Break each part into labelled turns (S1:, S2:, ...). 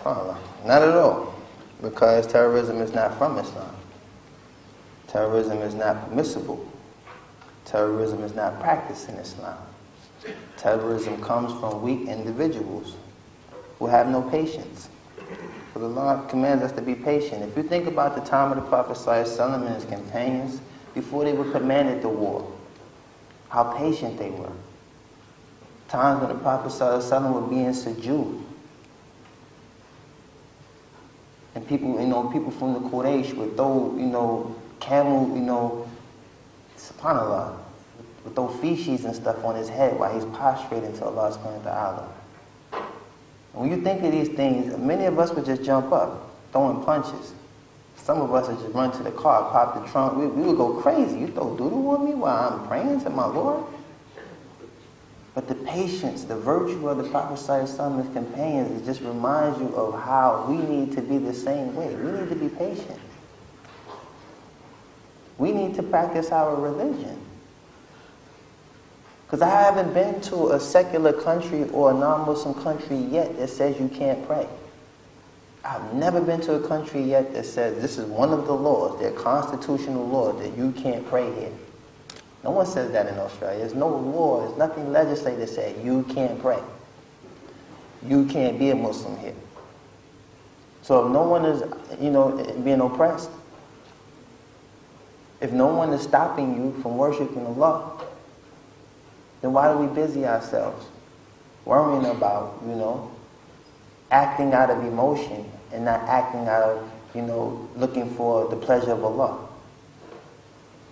S1: Not at all, because terrorism is not from Islam. Terrorism is not permissible. Terrorism is not practiced in Islam. Terrorism comes from weak individuals who have no patience. But Allah commands us to be patient. If you think about the time of the Prophet ﷺ and his companions, before they were commanded to war, how patient they were. Times when the Prophet ﷺ would be in sujood. And people, people from the Quraysh would throw, camel, subhanAllah, would throw feces and stuff on his head while he's prostrating to Allah subhanahu wa ta'ala. When you think of these things, many of us would just jump up, throwing punches. Some of us would just run to the car, pop the trunk. We would go crazy. You throw doodle on me while I'm praying to my Lord? But the patience, the virtue of the Prophet ﷺ and his companions, it just reminds you of how we need to be the same way. We need to be patient. We need to practice our religion. Because I haven't been to a secular country or a non-Muslim country yet that says you can't pray. I've never been to a country yet that says this is one of the laws, their constitutional law, that you can't pray here. No one says that in Australia. There's no law, there's nothing legislated that says you can't pray. You can't be a Muslim here. So if no one is, being oppressed, if no one is stopping you from worshiping Allah, then why do we busy ourselves worrying about, acting out of emotion and not acting out of, looking for the pleasure of Allah?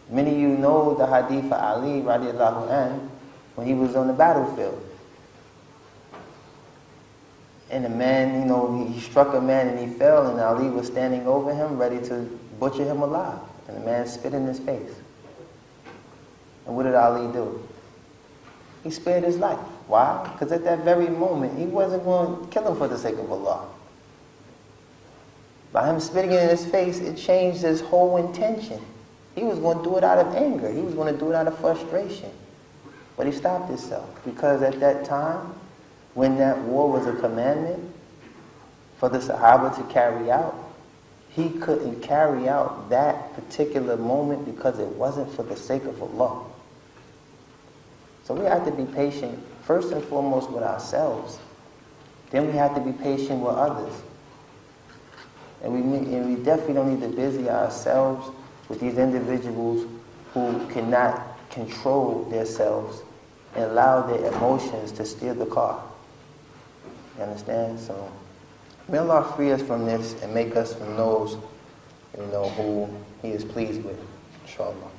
S1: Many of you know the hadith of Ali radiallahu anhu when he was on the battlefield. And a man, he struck a man and he fell, and Ali was standing over him ready to butcher him alive. And the man spit in his face. And what did Ali do? He spared his life. Why? Because at that very moment, he wasn't going to kill him for the sake of Allah. By him spitting it in his face, it changed his whole intention. He was going to do it out of anger. He was going to do it out of frustration. But he stopped himself. Because at that time, when that war was a commandment for the Sahaba to carry out, he couldn't carry out that particular moment because it wasn't for the sake of Allah. So we have to be patient, first and foremost, with ourselves. Then we have to be patient with others. And we definitely don't need to busy ourselves with these individuals who cannot control themselves and allow their emotions to steer the car. You understand? So may Allah free us from this and make us from those, who He is pleased with, inshallah.